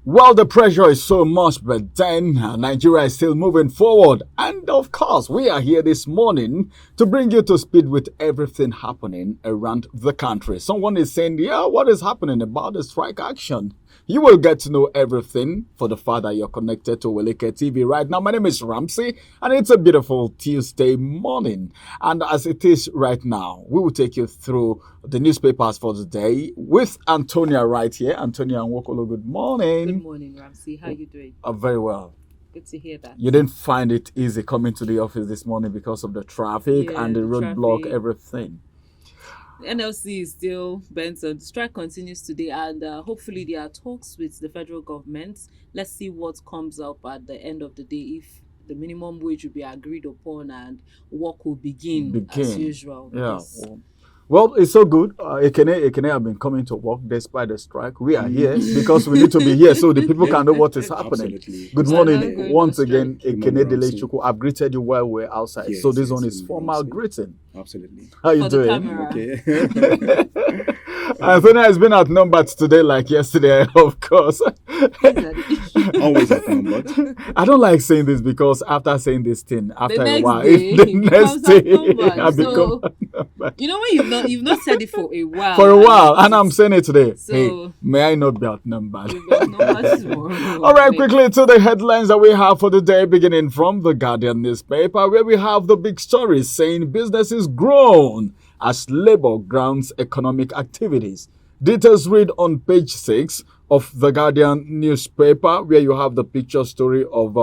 Well, the pressure is so much, but then Nigeria is still moving forward. And of course, we are here this morning to bring you to speed with everything happening around the country. Someone is saying, yeah, what is happening about the strike action? You will get to know everything for the fact that you're connected to Oweleketv right now. My name is Ramsey, and it's a beautiful Tuesday morning. And as it is right now, we will take you through the newspapers for the day with Antonia right here. Antonia and Wokolo, good morning. Good morning, Ramsey. How are you doing? Very well. Good to hear that. You didn't find it easy coming to the office this morning because of the traffic and the roadblock, everything. NLC is still bent on the strike continues today, and hopefully there are talks with the federal government. Let's see what comes up at the end of the day, if the minimum wage will be agreed upon and work will begin. As usual. Yeah. Well, it's so good. Ekene have been coming to work despite the strike. We are here because we need to be here so the people can know what is happening. Absolutely. Good morning once again, Ekene Delechukwu. I've greeted you while we're outside. Yes, so this yes, one is formal greeting. Absolutely. How you For doing? The Okay. Anthony has been outnumbered today like yesterday, of course. Always outnumbered. I don't like saying this because after saying this thing, after a while, day, the next day I so, become outnumbered. you know when you've not said it for a while. For a while, and I'm saying it today. So, hey, may I not be outnumbered? All All right, quickly to the headlines that we have for the day, beginning from the Guardian newspaper, where we have the big story saying businesses grown as labor grounds economic activities. Details read on page 6 of the Guardian newspaper, where you have the picture story of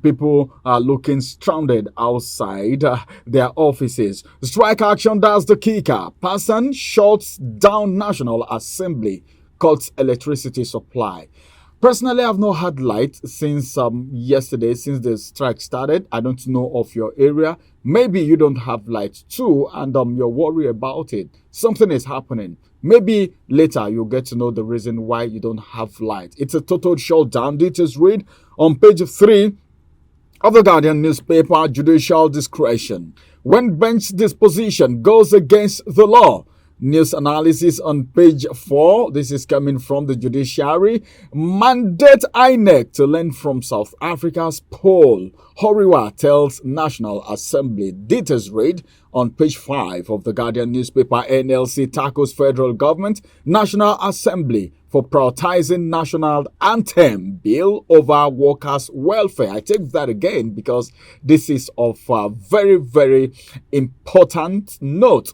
people looking stranded outside their offices. Strike action, that's the kicker. Person shuts down National Assembly, cuts electricity supply. Personally, I've not had light since yesterday, since the strike started. I don't know of your area. Maybe you don't have light too, and you're worried about it. Something is happening. Maybe later you'll get to know the reason why you don't have light. It's a total shutdown. Details read on page 3 of the Guardian newspaper, judicial discretion. When bench disposition goes against the law. News analysis on page 4. This is coming from the judiciary. Mandate INEC to learn from South Africa's poll. Horiwa tells National Assembly. Details read on page 5 of the Guardian newspaper. NLC tackles federal government, National Assembly for prioritizing national anthem bill over workers' welfare. I take that again because this is of very, very important note.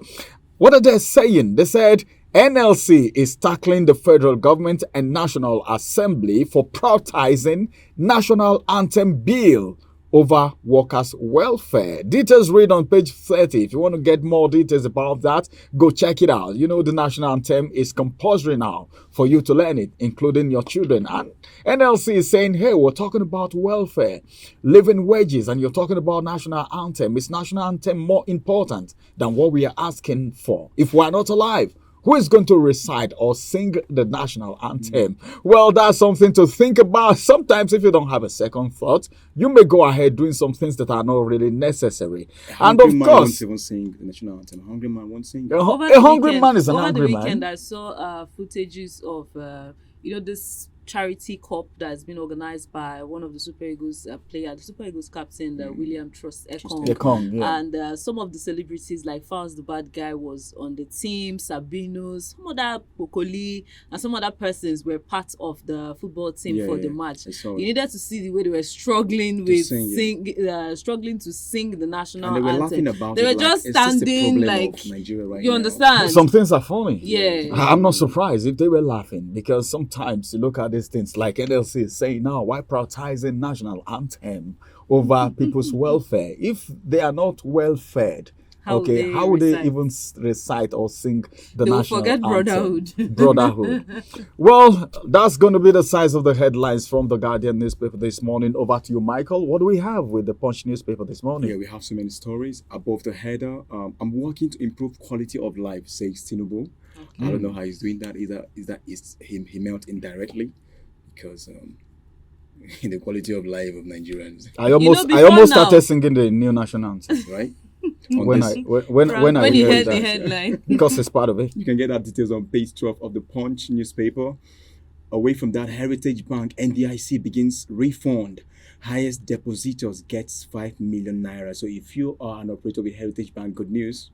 What are they saying? They said NLC is tackling the federal government and National Assembly for prioritizing national anthem bill over workers' welfare. Details read on page 30. If you want to get more details about that, go check it out. You know the national anthem is compulsory now for you to learn it, including your children. And NLC is saying, hey, we're talking about welfare, living wages, and you're talking about national anthem. Is national anthem more important than what we are asking for? If we're not alive, who is going to recite or sing the national anthem? Well, that's something to think about. Sometimes if you don't have a second thought, you may go ahead doing some things that are not really necessary. And of course, won't even sing the national anthem. A hungry man won't sing. A hungry man is an angry man. Over the weekend, I saw footages of, this charity cup that's been organized by one of the Super Eagles player, the Super Eagles captain, William Trust Ekong. Yeah. And some of the celebrities like Fowls the Bad Guy was on the team, Sabino, some other Pokoli, and some other persons were part of the football team for the match. You needed to see the way they were struggling with struggling to sing the national and they were anthem. laughing about they were it, just like, standing like Nigeria right you now. understand? Some things are funny. Yeah. I'm not surprised if they were laughing because sometimes you look at these things like NLC is saying now, why prioritizing national anthem over people's welfare? If they are not well fed, how would they even recite or sing the they national forget anthem? Brotherhood. Well, that's going to be the size of the headlines from the Guardian newspaper this morning. Over to you, Michael. What do we have with the Punch newspaper this morning? Yeah, we have so many stories. Above the header, I'm working to improve quality of life, says Tinubu. I don't know how he's doing that. Is he meant indirectly because the quality of life of Nigerians. I almost started singing the new national anthem. Right? when I heard the headline. Because it's part of it. You can get that details on page 12 of the Punch newspaper. Away from that, Heritage Bank NDIC begins refund. Highest depositors gets 5 million naira. So if you are an operator with Heritage Bank, good news.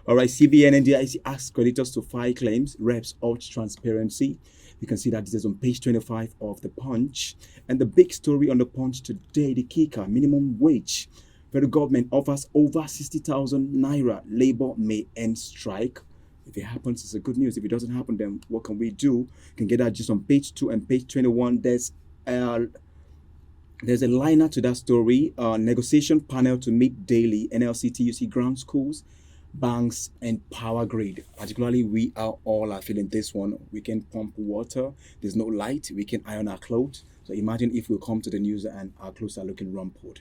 All right, CBN NDIC asks creditors to file claims. Reps urge transparency. You can see that this is on page 25 of the Punch. And the big story on the Punch today, the kicker, minimum wage. Federal government offers over 60,000 naira. Labour may end strike. If it happens, it's a good news. If it doesn't happen, then what can we do? You can get that just on page 2 and page 21. There's a liner to that story. Negotiation panel to meet daily. NLC, TUC, ground schools, banks, and power grid. Particularly, we are all feeling this one. We can pump water. There's no light. We can iron our clothes. So imagine if we come to the news and our clothes are looking rumpled.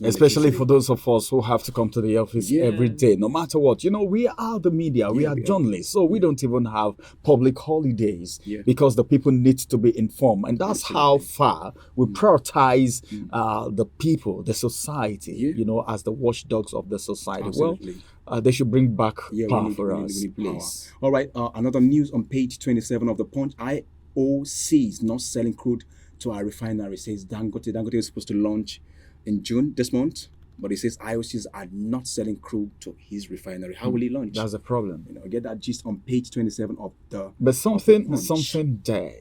No, especially for those of us who have to come to the office every day, no matter what. You know, we are the media, we are journalists, so we don't even have public holidays because the people need to be informed. And that's how far we prioritize the people, the society, you know, as the watchdogs of the society. Absolutely. Well, they should bring back power for us, please. All right, another news on page 27 of the Punch. IOC is not selling crude to our refinery, says Dangote. Dangote is supposed to launch in June this month, but he says IOCs are not selling crude to his refinery. How will he launch? That's a problem. You know, get that gist on page 27 of the. But something there.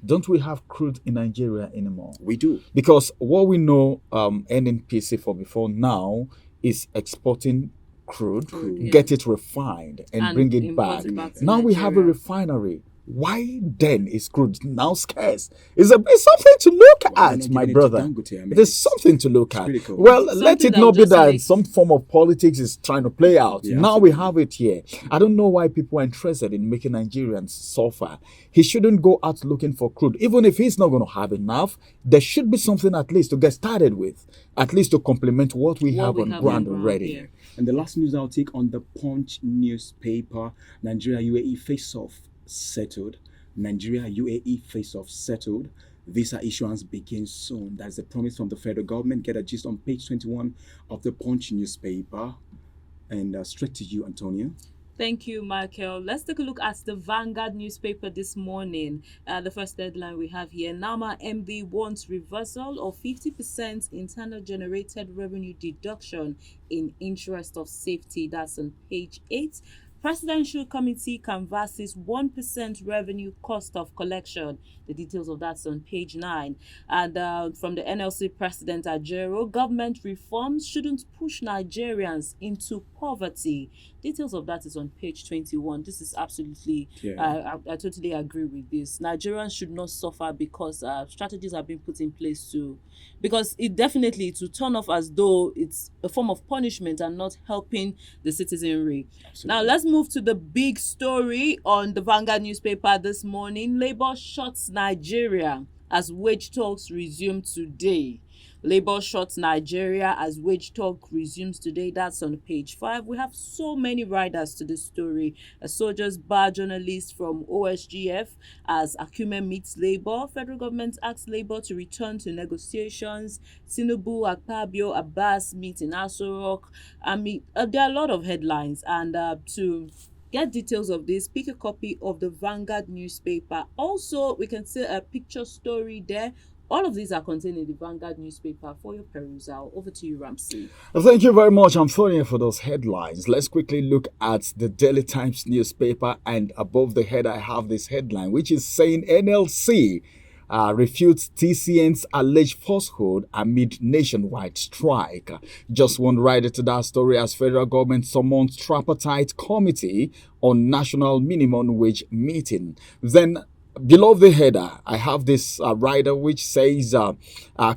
Don't we have crude in Nigeria anymore? We do, because what we know NNPC for before now is exporting crude, get it refined, and bring it back. Now we have a refinery. Why then is crude now scarce? It's something to look at, my brother. There's something to look at. Well, let it not be that some form of politics is trying to play out. Now we have it here. I don't know why people are interested in making Nigerians suffer. He shouldn't go out looking for crude. Even if he's not going to have enough, there should be something at least to get started with, at least to complement what we have on ground already. And the last news I'll take on the Punch newspaper, Nigeria UAE face-off settled. Nigeria UAE face-off settled. Visa issuance begins soon. That's a promise from the federal government. Get a gist on page 21 of the Punch newspaper. And straight to you, Antonio. Thank you, Michael. Let's take a look at the Vanguard newspaper this morning. The first headline we have here, Nama MD wants reversal of 50% internal generated revenue deduction in interest of safety. That's on page 8. Presidential Committee canvasses 1% revenue cost of collection. The details of that's on page 9. And from the NLC President Ajero, government reforms shouldn't push Nigerians into poverty. Details of that is on page 21. This is absolutely, I totally agree with this. Nigerians should not suffer because strategies are being put in place because it definitely to turn off as though it's a form of punishment and not helping the citizenry. Absolutely. Now let's move to the big story on the Vanguard newspaper this morning. Labour shuts Nigeria as wage talks resume today. Labour shuts Nigeria as wage talk resumes today. That's on page 5. We have so many riders to this story. A soldiers bar journalist from OSGF as Acumen meets Labour. Federal government asks Labour to return to negotiations. Tinubu, Akpabio, Abbas meet in Aso Rock. There are a lot of headlines, and to get details of this, pick a copy of the Vanguard newspaper. Also, we can see a picture story there. All of these are contained in the Vanguard newspaper for your perusal. Over to you, Ramsey. Thank you very much, Antonio, for those headlines. Let's quickly look at the Daily Times newspaper. And above the head, I have this headline, which is saying NLC refutes TCN's alleged falsehood amid nationwide strike. Just one rider to that story as federal government summons tripartite committee on national minimum wage meeting. Then below the header, I have this rider which says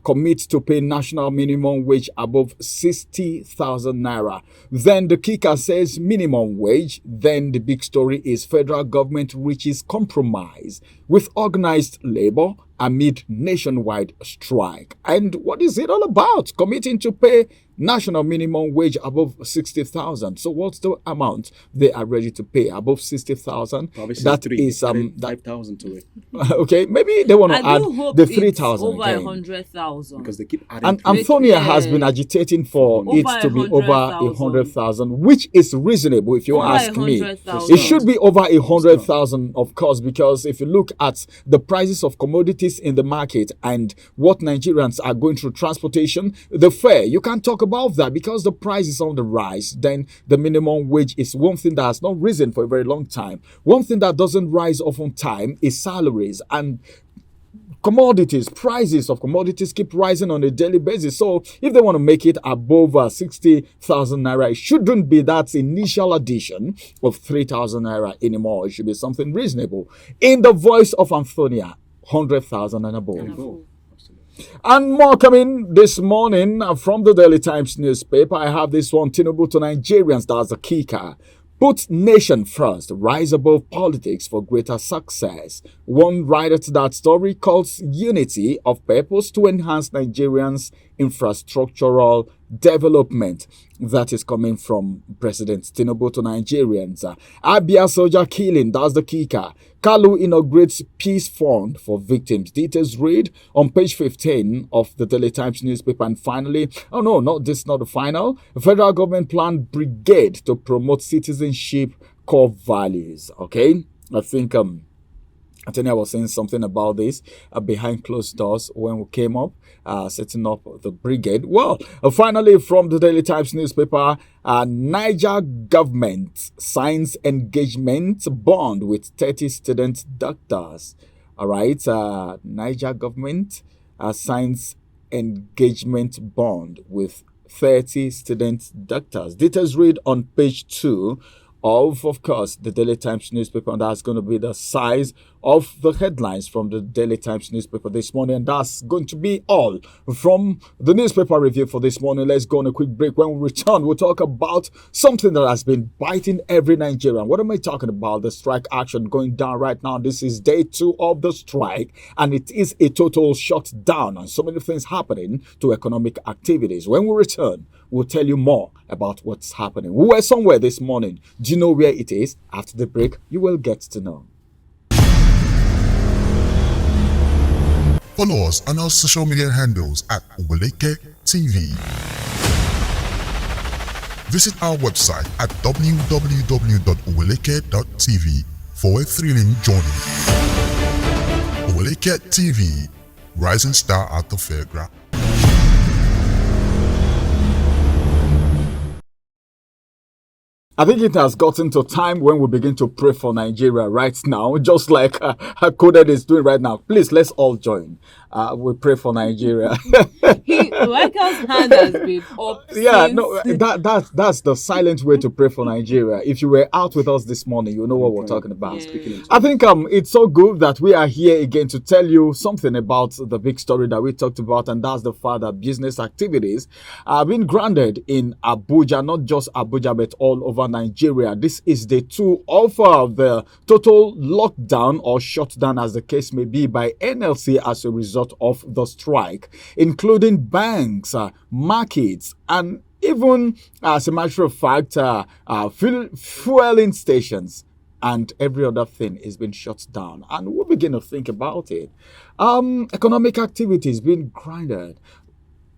commit to pay national minimum wage above 60,000 naira. Then the kicker says minimum wage. Then the big story is federal government reaches compromise with organized labor amid nationwide strike. And what is it all about? Committing to pay national minimum wage above 60,000. So what's the amount they are ready to pay above 60,000? That is 5,000 to it. Okay, maybe they want to add the 3,000 over again. 100,000 because they keep adding. And Antonia has been agitating for it to be over 100,000, which is reasonable if you ask me. It should be over 100,000, of course, because if you look at the prices of commodities in the market and what Nigerians are going through, transportation, the fare, you can't talk about that because the price is on the rise. Then the minimum wage is one thing that has not risen for a very long time. One thing that doesn't rise often time is salaries, and commodities, prices of commodities keep rising on a daily basis. So if they want to make it above 60,000 naira, it shouldn't be that initial addition of 3,000 naira anymore. It should be something reasonable. In the voice of Antonia, 100,000 and above. And more coming this morning from the Daily Times newspaper. I have this one: Tinubu to Nigerians, that's the kicker. Put nation first, rise above politics for greater success. One writer to that story calls unity of purpose to enhance Nigerians' infrastructural development. That is coming from President Tinubu to Nigerians. Abia soldier killing, that's the kicker. Kalu inaugurates Peace Fund for victims. Details read on page 15 of the Daily Times newspaper. And finally, oh no, not the final. The federal government planned brigade to promote citizenship core values. Okay, I think Antonia was saying something about this behind closed doors when we came up, setting up the brigade. Well, finally, from the Daily Times newspaper, Niger government signs engagement bond with 30 student doctors. All right, Niger government signs engagement bond with 30 student doctors. Details read on page 2 of course, the Daily Times newspaper, and that's going to be the size of the headlines from the Daily Times newspaper this morning. And that's going to be all from the newspaper review for this morning. Let's go on a quick break. When we return, we'll talk about something that has been biting every Nigerian. What am I talking about? The strike action going down right now. This is day 2 of the strike, and it is a total shutdown, and so many things happening to economic activities. When we return, we'll tell you more about what's happening. We were somewhere this morning. Do you know where it is? After the break, you will get to know. Follow us on our social media handles at Oweleketv. Visit our website at www.oweleketv for a thrilling journey. Oweleketv, rising star at the fairground. I think it has gotten to time when we begin to pray for Nigeria right now, just like Coded is doing right now. Please, let's all join. We pray for Nigeria. Michael's hand has been up. Yeah, no, that's the silent way to pray for Nigeria. If you were out with us this morning, you know what we're talking about. Yeah. I think it's so good that we are here again to tell you something about the big story that we talked about, and that's the fact that business activities have been grounded in Abuja, not just Abuja, but all over Nigeria. This is day 2 of the total lockdown or shutdown, as the case may be, by NLC as a result of the strike, including banks, markets, and even, as a matter of fact, fueling stations and every other thing is being shut down. And we begin to think about it. Economic activity is being grounded.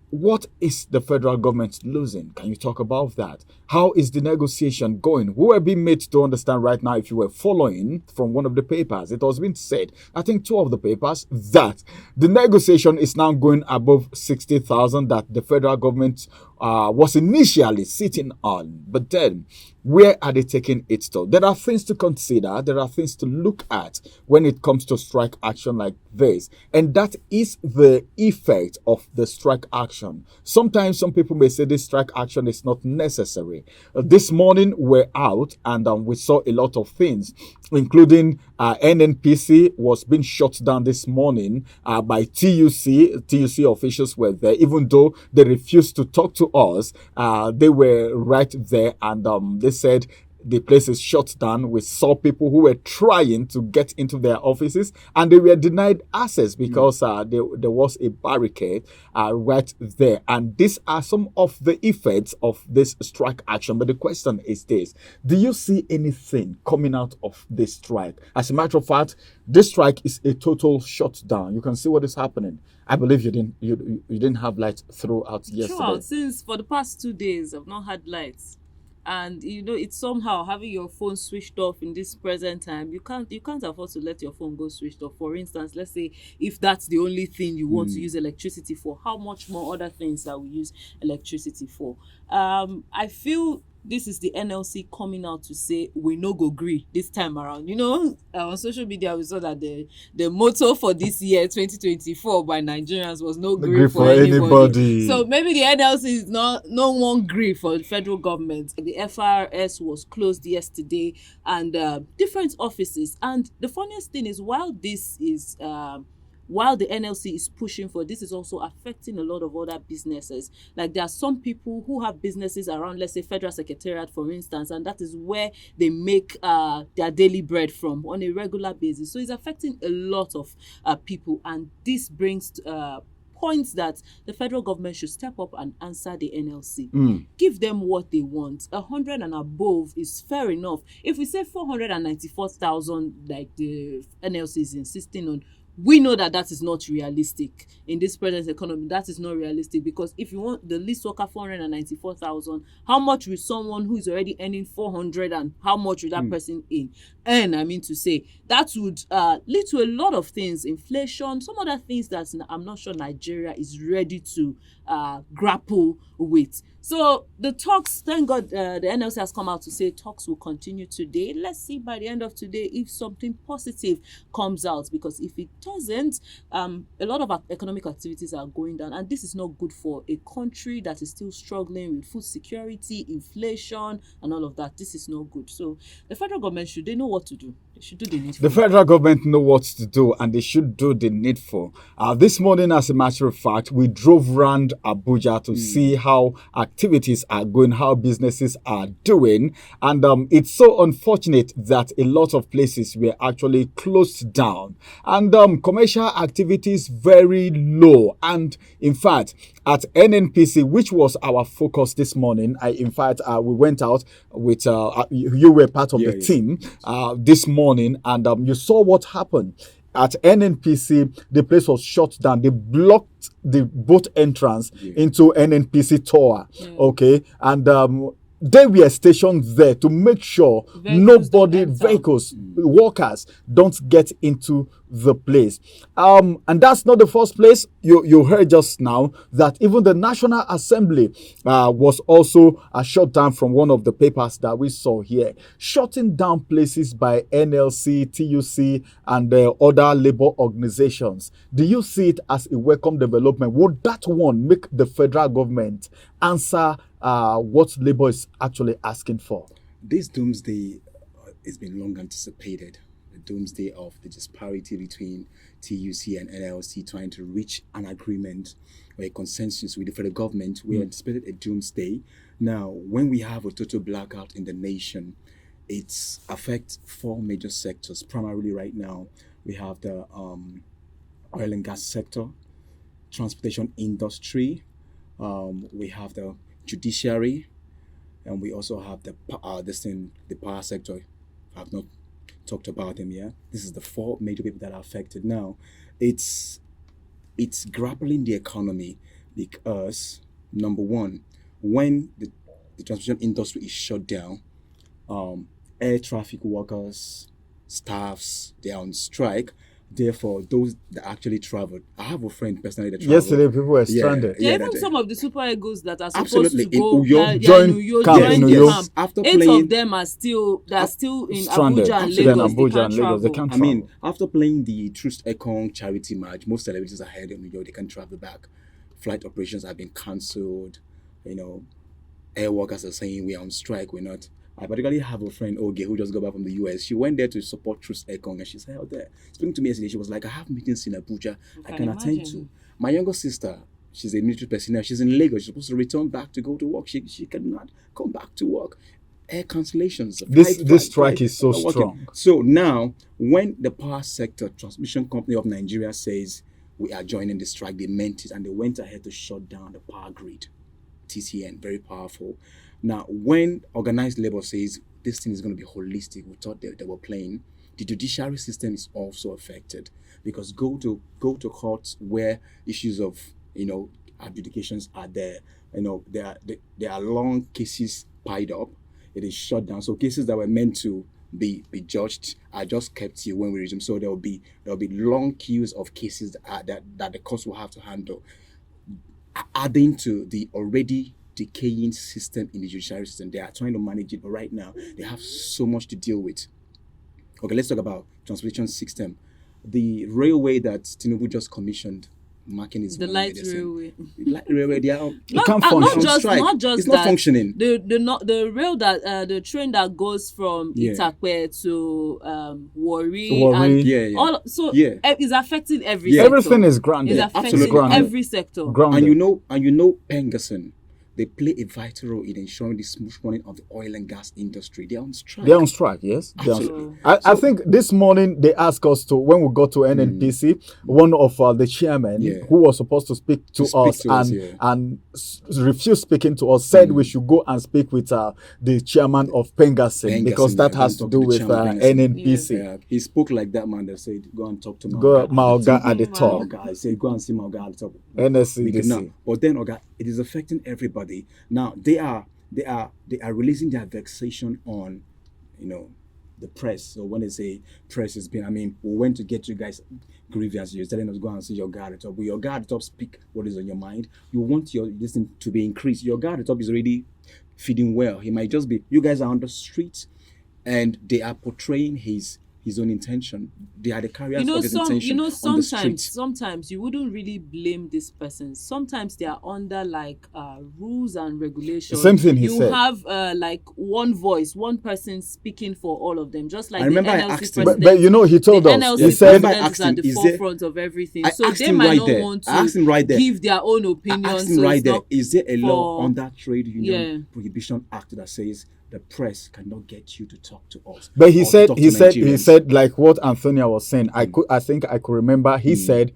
What is the federal government losing? Can you talk about that? How is the negotiation going? We are being made to understand right now, if you were following from one of the papers, it has been said, I think 2 of the papers, that the negotiation is now going above 60,000 that the federal government was initially sitting on. But then, where are they taking it to? There are things to consider. There are things to look at when it comes to strike action like this. And that is the effect of the strike action. Sometimes some people may say this strike action is not necessary. This morning we're out and we saw a lot of things, including NNPC was being shut down this morning by TUC. TUC officials were there, even though they refused to talk to us. They were right there, and they said the place is shut down. We saw people who were trying to get into their offices and they were denied access because there was a barricade right there. And these are some of the effects of this strike action. But the question is this: do you see anything coming out of this strike? As a matter of fact, this strike is a total shutdown. You can see what is happening. I believe you didn't have light throughout yesterday. Sure, since for the past 2 days I've not had lights. And it's somehow having your phone switched off in this present time. You can't afford to let your phone go switched off. For instance, let's say if that's the only thing you want to use electricity for, how much more other things that we use electricity for? I feel this is the NLC coming out to say we no go gree this time around. On social media we saw that the motto for this year 2024 by Nigerians was no gree for anybody. So maybe the NLC is no one gree for the federal government. The FRS was closed yesterday and different offices. And the funniest thing is, while the NLC is pushing for this, is also affecting a lot of other businesses. Like, there are some people who have businesses around, let's say, Federal Secretariat, for instance, and that is where they make their daily bread from on a regular basis. So it's affecting a lot of people, and this brings points that the federal government should step up and answer the NLC. Give them what they want. 100 and above is fair enough. If we say 494,000, like the NLC is insisting on, we know that is not realistic in this present economy. That is not realistic, because if you want the least worker 494,000, how much will someone who is already earning 400, and how much will that person earn? I mean to say that would lead to a lot of things, inflation, some other things that I'm not sure Nigeria is ready to grapple with. So the talks, thank God, the NLC has come out to say talks will continue today. Let's see by the end of today if something positive comes out, because if it doesn't, a lot of economic activities are going down, and this is not good for a country that is still struggling with food security, inflation, and all of that. This is not good. So the federal government, should they know what to do? They should do the needful. The federal government know what to do, and they should do the needful. This morning, as a matter of fact, we drove around Abuja to see how activities are going, how businesses are doing. And it's so unfortunate that a lot of places were actually closed down. And commercial activities very low. And in fact, at NNPC, which was our focus this morning, we went out with, you were part of the team this morning, and you saw what happened. At NNPC, the place was shut down. They blocked the boat entrance into NNPC Tower. Okay, and they were stationed there to make sure vehicles, workers don't get into the place. And that's not the first place. You heard just now that even the National Assembly was also shut down from one of the papers that we saw here. Shutting down places by NLC, TUC, and other labor organizations. Do you see it as a welcome development? Would that one make the federal government answer what labor is actually asking for? This doomsday has been long anticipated. The doomsday of the disparity between TUC and NLC trying to reach an agreement or a consensus with the federal government. We anticipated a doomsday. Now, when we have a total blackout in the nation, it affects 4 major sectors. Primarily right now, we have the oil and gas sector, transportation industry, we have the judiciary, and we also have the power sector. I've not talked about them yet. This is the 4 major people that are affected now. It's grappling the economy because, number one, when the transportation industry is shut down, air traffic workers, staffs, they are on strike. Therefore, those that actually traveled, I have a friend personally that traveled. Yesterday, people were stranded. Even some of the Super Eagles that are supposed absolutely. to go join camp. After 8 of them are still in stranded. Abuja and Lagos. They can't travel. I mean, after playing the Trust Econ charity match, most celebrities are headed in New York. They can't travel back. Flight operations have been cancelled. Air workers are saying we are on strike. We're not. I particularly have a friend, Oge, who just got back from the US. She went there to support Trust Econ, and she's held there. Speaking to me yesterday, she was like, I have meetings in Abuja I can attend to. My younger sister, she's a military personnel. She's in Lagos. She's supposed to return back to go to work. She cannot come back to work. air cancellations. This strike is so strong. So now, when the power sector transmission company of Nigeria says we are joining the strike, they meant it, and they went ahead to shut down the power grid. TCN, very powerful. Now, when organized labor says this thing is going to be holistic, we thought they were playing. The judiciary system is also affected, because go to courts where issues of adjudications are there. There are long cases piled up. It is shut down. So cases that were meant to be judged are just kept here when we resume. So there will be long queues of cases that the courts will have to handle, adding to the already decaying system in the judiciary system. They are trying to manage it, but right now they have so much to deal with. Okay, let's talk about transportation system. The railway that Tinubu just commissioned, marking his the light railway. Light railway, they are not just it's not functioning. The rail that the train that goes from Itakpe to Warri and it's affecting every sector. Everything is grounded. It's affecting every sector. Grounded. And you know Pengerson, they play a vital role in ensuring the smooth running of the oil and gas industry. They're on strike. Yes. Absolutely. I think this morning they asked us to, when we got to NNPC, one of the chairmen who was supposed to speak to us and refused speaking to us, said we should go and speak with the chairman of Pengerson, because that has to do with NNPC. Yeah. He spoke like that man that said, go and talk to Maoga at the top. I said, go and see Maoga at the top. NSCDC. But then, Oga, it is affecting everybody. Now they are releasing their vexation on, the press. So when they say press has been, we went to get you guys grievance. You're telling us go and see your guard at top. Will your guard at top speak what is on your mind? You want your listen to be increased. Your guard at top is already feeding well. He might just be. You guys are on the street, and they are portraying his own intention. They are the carriers of his intention on the street. Sometimes you wouldn't really blame this person. Sometimes they are under rules and regulations. Same thing he said. You have one voice, one person speaking for all of them. Just like I remember the NLC I asked president. But he told us. NLC He said, president is at the forefront of everything. So they might not want to give their own opinion. I asked him is there a law on that trade union prohibition act that says the press cannot get you to talk to us? But he said like what Antonia was saying. I think I could remember. He said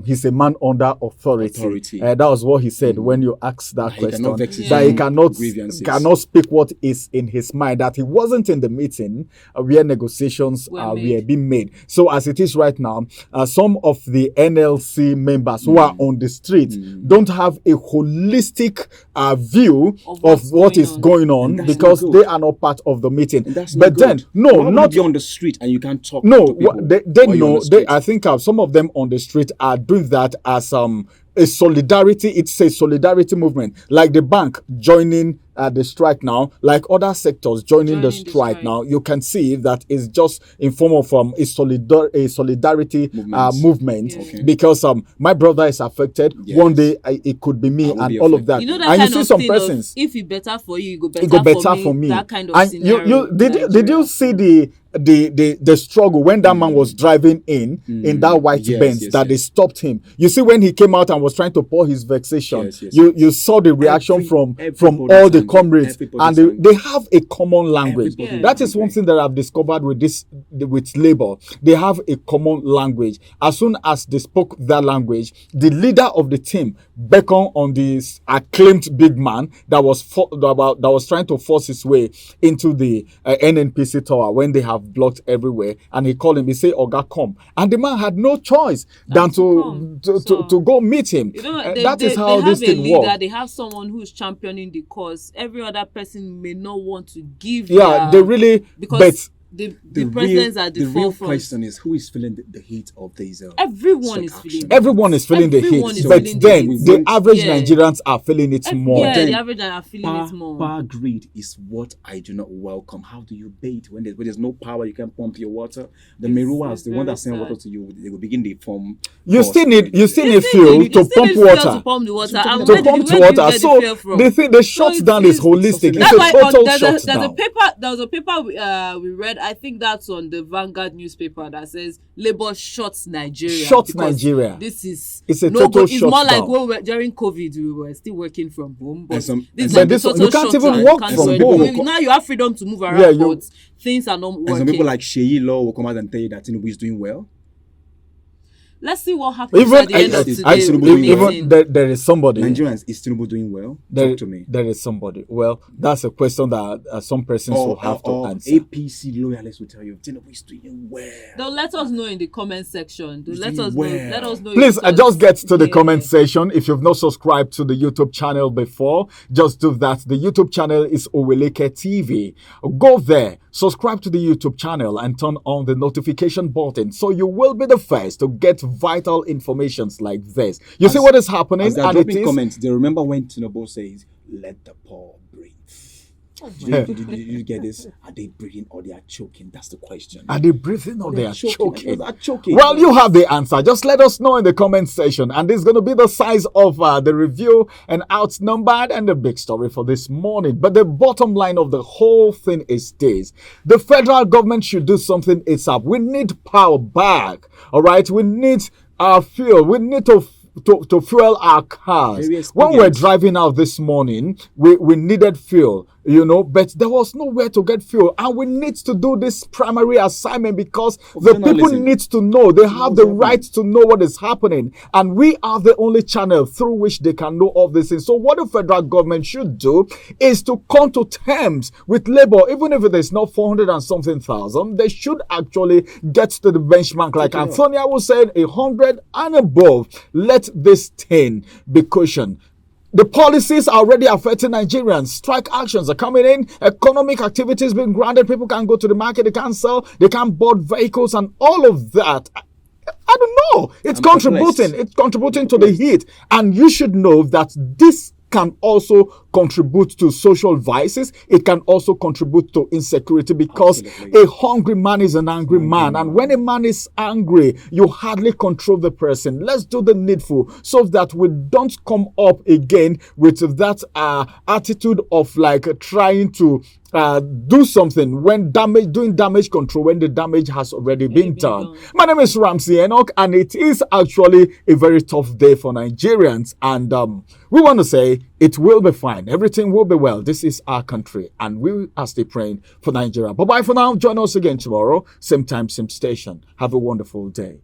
he's a man under authority. That was what he said when you asked that question. That he cannot speak what is in his mind. That he wasn't in the meeting where negotiations were being made. So as it is right now, some of the NLC members who are on the street don't have a holistic view of what is going on, because they are not part of the meeting. But then, not you on the street and you can't talk. No, they know. I think some of them on the street are doing that as a solidarity. It's a solidarity movement, like the bank joining the strike now, like other sectors joining the strike now. You can see that it's just in form of a solidarity movement, because my brother is affected. One day it could be me and all of that. And you see some persons, if it's better for you, it go better for me. That kind of scenario. Did you see the struggle when that man was driving in that white Benz that they stopped him? You see, when he came out and was trying to pour his vexation, you saw the reaction from all the comrades, and they have a common language. That is one thing that I've discovered with Labour. They have a common language. As soon as they spoke that language, the leader of the team beckoned on this acclaimed big man that was trying to force his way into the NNPC tower when they have blocked everywhere, and he called him. He said, "Oga, come," and the man had no choice than to go meet him. That is how this thing works. They have someone who's championing the cause. Every other person may not want to give. They really because. The presidents are the real question is, who is feeling the heat of these? Everyone is feeling. Everyone is feeling the heat, but then the average Nigerians are feeling it more. Yeah, the average Nigerians are feeling it more. Power greed is what I do not welcome. How do you bait when there's no power? You can pump your water. The Meruas, the one that send water to you, they will begin to form. You still need fuel to pump water. To pump the water. So the shutdown is holistic. It's a total shutdown. There was a paper we read I think that's on the Vanguard newspaper that says Labour shuts Nigeria. Shuts Nigeria. This is it's a total shutdown. It's more like when during COVID we were still working from home, but this you can't even work from home. Now you have freedom to move around, but things are not working. And some people like Sheyi Law will come out and tell you that Tinubu is doing well. Let's see what happens at the end of today. There is somebody. Nigerians, is Tinubu doing well? Talk to me. There is somebody. Well, that's a question that some persons will have to answer. APC loyalists will tell you Tinubu is doing well. Don't let us know in the comment section. Let us know. Please, just get to the comment section. If you've not subscribed to the YouTube channel before, just do that. The YouTube channel is Oweleketv. Go there, subscribe to the YouTube channel, and turn on the notification button so you will be the first to get vital informations like this. You see what is happening? As they're dropping comments, they remember when Tinubu says, "Let the poor breathe." Did you get this? Are they breathing or they are choking? That's the question. Are they breathing or they are choking? They are choking. Well, you have the answer. Just let us know in the comment section. And this is going to be the size of the review and Outnumbered and the big story for this morning. But the bottom line of the whole thing is this. The federal government should do something ASAP. We need power back. All right? We need our fuel. We need to fuel our cars. When we're driving out this morning, we needed fuel, but there was nowhere to get fuel. And we need to do this primary assignment because the people need to know. They have the right to know what is happening. And we are the only channel through which they can know all these things. So what the federal government should do is to come to terms with labor. Even if it is not 400 and something thousand, they should actually get to the benchmark. Like Antonia was saying, 100 and above. Let this thing be cushioned. The policies are already affecting Nigerians. Strike actions are coming in. Economic activities being grounded. People can't go to the market. They can't sell. They can't board vehicles and all of that. I don't know. It's contributing. It's contributing to the heat. And you should know that this can also contribute to social vices. It can also contribute to insecurity because a hungry man is an angry man. And when a man is angry, you hardly control the person. Let's do the needful so that we don't come up again with that attitude of like trying to do something when doing damage control when the damage has already been done. My name is Ramsey Enoch, and it is actually a very tough day for Nigerians. And we want to say it will be fine. Everything will be well. This is our country, and we are still praying for Nigeria. Bye-bye for now. Join us again tomorrow. Same time, same station. Have a wonderful day.